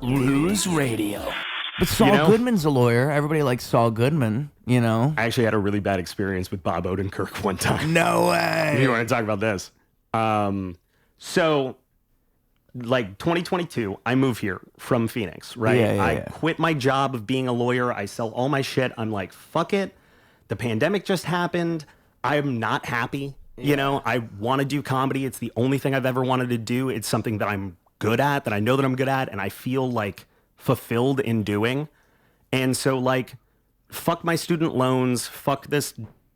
Lose Radio. But Saul Goodman's a lawyer. Everybody likes Saul Goodman, you know? I actually had a really bad experience with Bob Odenkirk one time. No way. You want to talk about this? So, like 2022, I move here from Phoenix, right? I quit my job of being a lawyer. I sell all my shit. I'm like, fuck it. The pandemic just happened. I'm not happy. You know, I want to do comedy. It's the only thing I've ever wanted to do. It's something that I'm good at, that I know that I'm good at, and I feel like fulfilled in doing. And so like, fuck my student loans, fuck this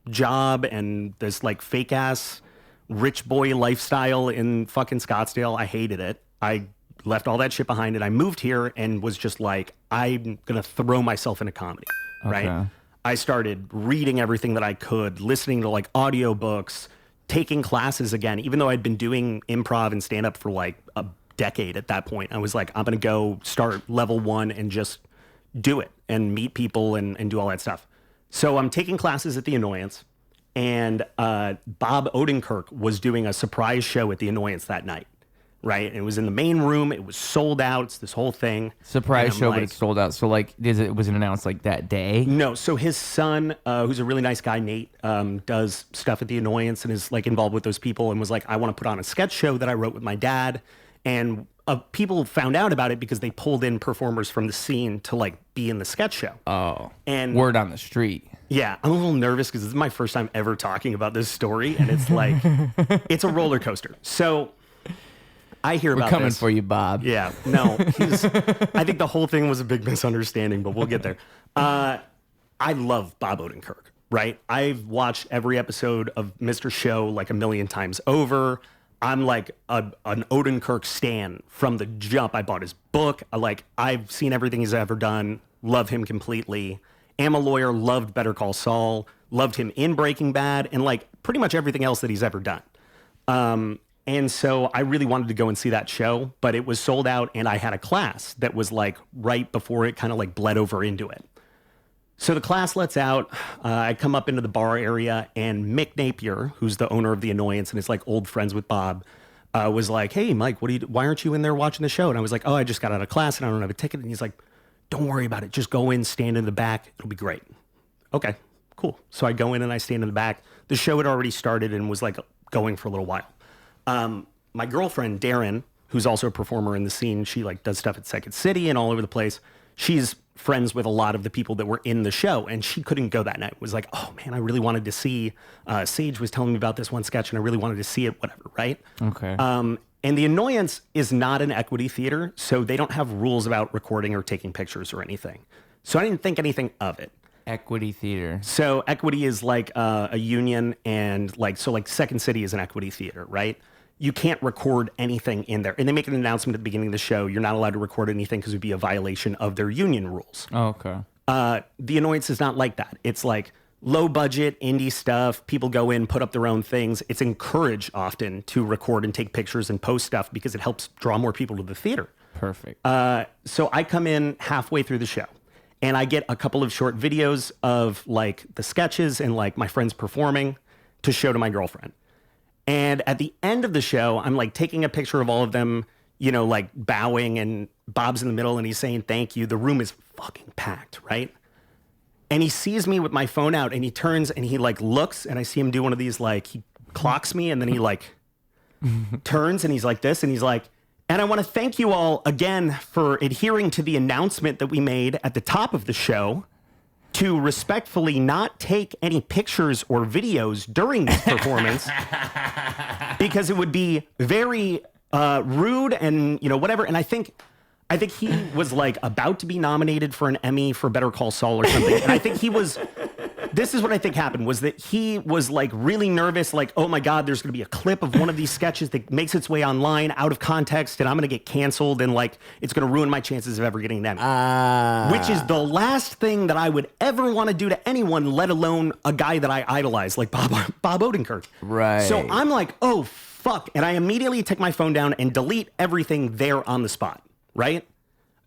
job and this like fake ass rich boy lifestyle in fucking Scottsdale. I hated it. I left all that shit behind and I moved here and was just like, I'm gonna throw myself into comedy, right? I started reading everything that I could, listening to like audiobooks, taking classes again, even though I'd been doing improv and stand up for like a decade at that point. I was like, I'm going to go start level 1 and just do it and meet people and do all that stuff. So I'm taking classes at The Annoyance, and Bob Odenkirk was doing a surprise show at The Annoyance that night, right? And it was in the main room. It was sold out. It's this whole thing. Surprise show, but it's sold out. So like, was it announced like that day? No. So his son, who's a really nice guy, Nate, does stuff at The Annoyance and is like involved with those people, and was like, I want to put on a sketch show that I wrote with my dad. And people found out about it because they pulled in performers from the scene to like be in the sketch show. Oh, and word on the street. Yeah, I'm a little nervous because this is my first time ever talking about this story, and it's like, it's a roller coaster. So I hear about this. We're coming for you, Bob. Yeah, no, I think the whole thing was a big misunderstanding, but we'll get there. I love Bob Odenkirk, right? I've watched every episode of Mr. Show like a million times over. I'm like an Odenkirk stan from the jump. I bought his book. I've seen everything he's ever done. Love him completely. Am a lawyer. Loved Better Call Saul. Loved him in Breaking Bad and like pretty much everything else that he's ever done. And so I really wanted to go and see that show, but it was sold out, and I had a class that was like right before it kind of like bled over into it. So the class lets out. I come up into the bar area, and Mick Napier, who's the owner of The Annoyance and is like old friends with Bob, was like, "Hey, Mike, why aren't you in there watching the show?" And I was like, "Oh, I just got out of class and I don't have a ticket." And he's like, "Don't worry about it. Just go in, stand in the back. It'll be great." Okay, cool. So I go in and I stand in the back. The show had already started and was like going for a little while. My girlfriend, Darren, who's also a performer in the scene, she like does stuff at Second City and all over the place. She's friends with a lot of the people that were in the show, and she couldn't go that night. Was like, "Oh man, I really wanted to see, Sage was telling me about this one sketch and I really wanted to see it," whatever, right? Okay. And The Annoyance is not an equity theater, so they don't have rules about recording or taking pictures or anything. So I didn't think anything of it. Equity theater. So equity is like a union, and like Second City is an equity theater, right? You can't record anything in there. And they make an announcement at the beginning of the show. You're not allowed to record anything because it would be a violation of their union rules. Oh, okay. The Annoyance is not like that. It's like low budget, indie stuff. People go in, put up their own things. It's encouraged often to record and take pictures and post stuff because it helps draw more people to the theater. Perfect. So I come in halfway through the show, and I get a couple of short videos of like the sketches and like my friends performing to show to my girlfriend. And at the end of the show, I'm like taking a picture of all of them, you know, like bowing, and Bob's in the middle and he's saying thank you. The room is fucking packed, right? And he sees me with my phone out, and he turns and he like looks, and I see him do one of these, like he clocks me, and then he like turns and he's like this, and he's like, "And I want to thank you all again for adhering to the announcement that we made at the top of the show to respectfully not take any pictures or videos during this performance because it would be very rude and, you know, whatever." And I think he was like about to be nominated for an Emmy for Better Call Saul or something. And I think this is what I think happened, was that he was like really nervous, like, "Oh my God, there's going to be a clip of one of these sketches that makes its way online out of context, and I'm going to get canceled, and like it's going to ruin my chances of ever getting an Emmy." Which is the last thing that I would ever want to do to anyone, let alone a guy that I idolize, like Bob Odenkirk. Right. So I'm like, "Oh fuck," and I immediately take my phone down and delete everything there on the spot. Right?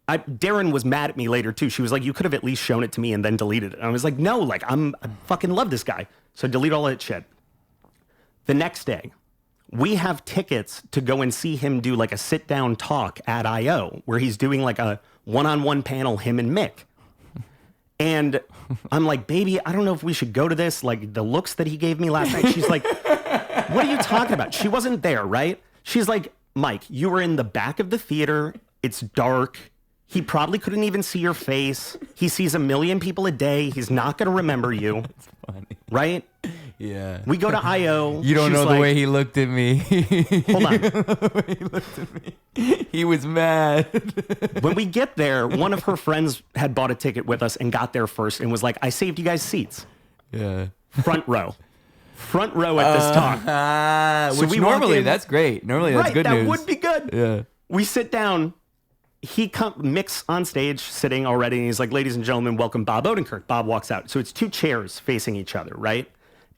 Darren was mad at me later too. She was like, "You could have at least shown it to me and then deleted it." And I was like, "No, like I fucking love this guy." So I delete all that shit. The next day, we have tickets to go and see him do like a sit down talk at IO where he's doing like a one-on-one panel, him and Mick. And I'm like, baby, I don't know if we should go to this. Like the looks that he gave me last night. She's like, what are you talking about? She wasn't there, right? She's like, Mike, you were in the back of the theater. It's dark. He probably couldn't even see your face. He sees 1 million people a day. He's not going to remember you. That's funny. Right? Yeah. We go to IO. You don't know the way he looked at me. Hold on. The way he looked at me. He was mad. When we get there, one of her friends had bought a ticket with us and got there first and was like, I saved you guys seats. Yeah. Front row. Front row at this talk. So which normally, that's great. Normally, that's good news. That would be good. Yeah. We sit down. Mick's on stage sitting already, and he's like, ladies and gentlemen, welcome Bob Odenkirk. Bob walks out. So it's 2 chairs facing each other, right?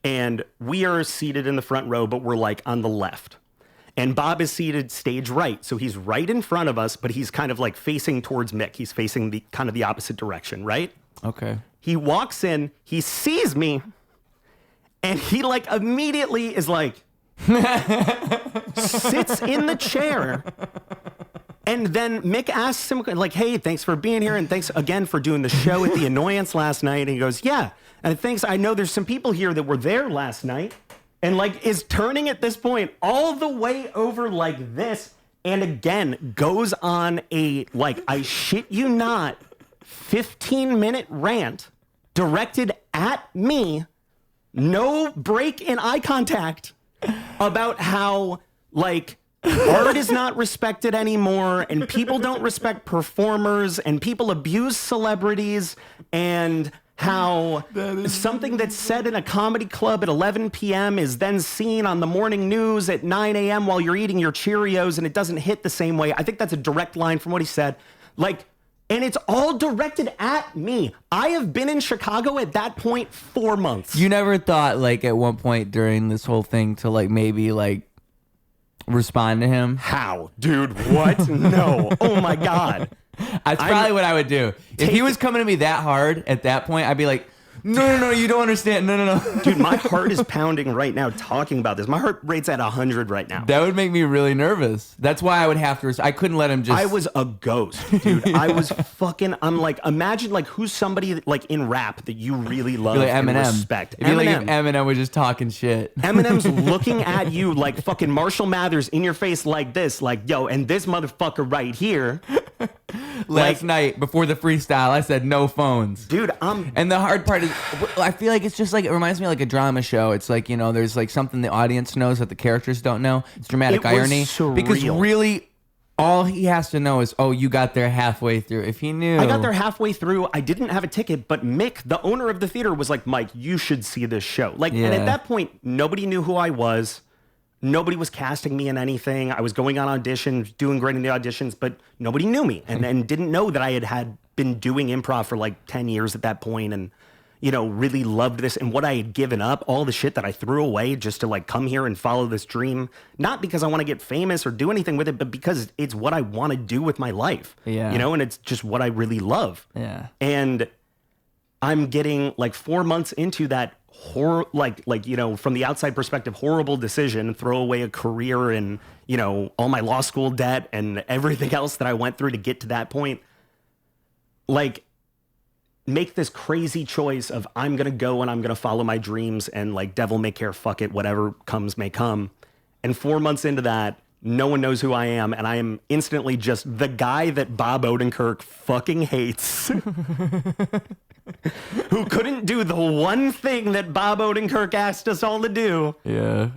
And we are seated in the front row, but we're like on the left. And Bob is seated stage right. So he's right in front of us, but he's kind of like facing towards Mick. He's facing the kind of the opposite direction, right? Okay. He walks in, he sees me, and he like immediately is like, sits in the chair. And then Mick asks him, like, hey, thanks for being here. And thanks again for doing the show at the Annoyance last night. And he goes, yeah. And thanks. I know there's some people here that were there last night. And like is turning at this point all the way over like this. And again, goes on a, like, I shit you not, 15-minute rant directed at me. No break in eye contact about how, like, art is not respected anymore, and people don't respect performers, and people abuse celebrities, and how something that's said in a comedy club at 11 p.m. is then seen on the morning news at 9 a.m. while you're eating your Cheerios, and it doesn't hit the same way. I think that's a direct line from what he said. Like, and it's all directed at me. I have been in Chicago at that point 4 months. You never thought, like, at one point during this whole thing to, like, maybe, like, respond to him? How? Dude, what? No. Oh, my God. That's probably what I would do. If he was coming at me that hard at that point, I'd be like, no, you don't understand. No. Dude, my heart is pounding right now talking about this. My heart rate's at 100 right now. That would make me really nervous. That's why I would have to. I couldn't let him just. I was a ghost, dude. I was fucking. I'm like, imagine like who's somebody like in rap that you really love like and Eminem. respect. It'd be like if Eminem was just talking shit. Eminem's looking at you like fucking Marshall Mathers in your face like this, like, yo, and this motherfucker right here. Last night before the freestyle, I said no phones, dude. And the hard part is, I feel like it's just like, it reminds me of like a drama show. It's like, you know, there's like something the audience knows that the characters don't know. It's dramatic irony. Surreal. Because really, all he has to know is, oh, you got there halfway through. If he knew, I got there halfway through. I didn't have a ticket, but Mick, the owner of the theater, was like, Mike, you should see this show. Like, and at that point, nobody knew who I was. Nobody was casting me in anything. I was going on auditions, doing great in the auditions, but nobody knew me and didn't know that I had been doing improv for like 10 years at that point and, you know, really loved this. And what I had given up, all the shit that I threw away just to like come here and follow this dream, not because I want to get famous or do anything with it, but because it's what I want to do with my life. Yeah. You know, and it's just what I really love. Yeah. And I'm getting like 4 months into that like you know, from the outside perspective, horrible decision, throw away a career and, you know, all my law school debt and everything else that I went through to get to that point. Like, make this crazy choice of I'm going to go and I'm going to follow my dreams and like devil may care, fuck it, whatever comes may come. And 4 months into that, no one knows who I am, and I am instantly just the guy that Bob Odenkirk fucking hates. Who couldn't do the one thing that Bob Odenkirk asked us all to do. Yeah.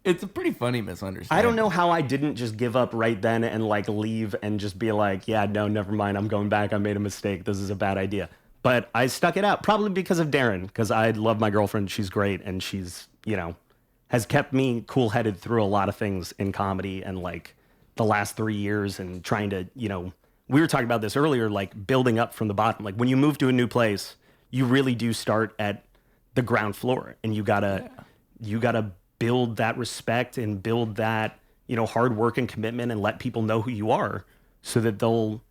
It's a pretty funny misunderstanding. I don't know how I didn't just give up right then and like leave and just be like, yeah, no, never mind. I'm going back. I made a mistake. This is a bad idea. But I stuck it out, probably because of Darren, because I love my girlfriend. She's great, and she's, you know, has kept me cool-headed through a lot of things in comedy and like the last 3 years and trying to, you know, we were talking about this earlier, like building up from the bottom. Like when you move to a new place, you really do start at the ground floor, and you gotta build that respect and build that, you know, hard work and commitment and let people know who you are so that they'll,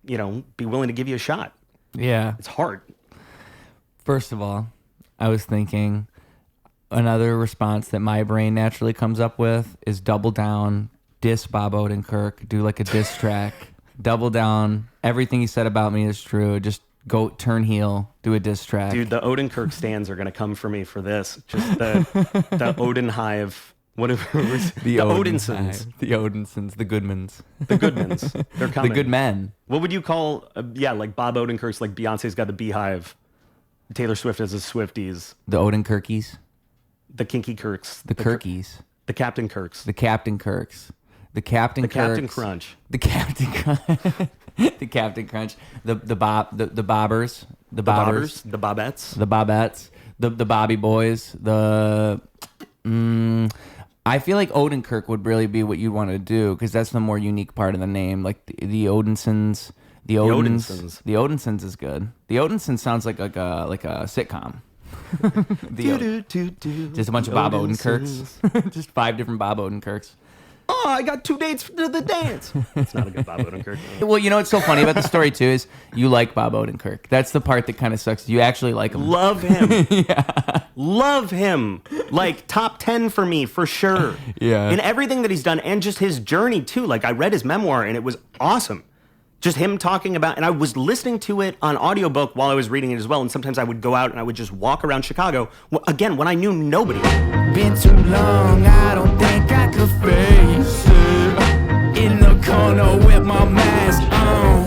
you know, be willing to give you a shot. Yeah. It's hard. First of all, I was thinking, another response that my brain naturally comes up with is double down, diss Bob Odenkirk, do like a diss track, double down. Everything he said about me is true. Just go turn heel, do a diss track. Dude, the Odenkirk stands are gonna come for me for this. Just the Odin hive. Whatever it was. The Odinsons. The Odinsons, the Goodmans. The Goodmans. They're coming. The good men. What would you call, like Bob Odenkirk's, like Beyonce's got the Beehive. Taylor Swift has the Swifties. The Odenkirkies. The Kinky Kirks. The Kirkies. The Captain Kirks. The Captain Kirks. The Captain The Kirks. Captain Crunch. The Captain Crunch. The Captain Crunch. The bobbers. The bobbers. The Bobbers. The Bobettes. The Bobettes. The Bobby Boys. I feel like Odenkirk would really be what you'd want to do because that's the more unique part of the name. Like the Odinsons, the Odinsons. The Odinsons is good. The Odinsons sounds like a sitcom. Just a bunch of Bob Odenkirks. Just 5 different Bob Odenkirks. Oh, I got 2 dates to the dance. It's not a good Bob Odenkirk. Well, you know what's so funny about the story too is you like Bob Odenkirk. That's the part that kind of sucks. You actually like him. Love him. Yeah. Love him. Like top 10 for me for sure. Yeah. In everything that he's done and just his journey too. Like I read his memoir and it was awesome. Just him talking about, and I was listening to it on audiobook while I was reading it as well. And sometimes I would go out and I would just walk around Chicago, again, when I knew nobody. Been too long, I don't think I could face it. In the corner with my mask on.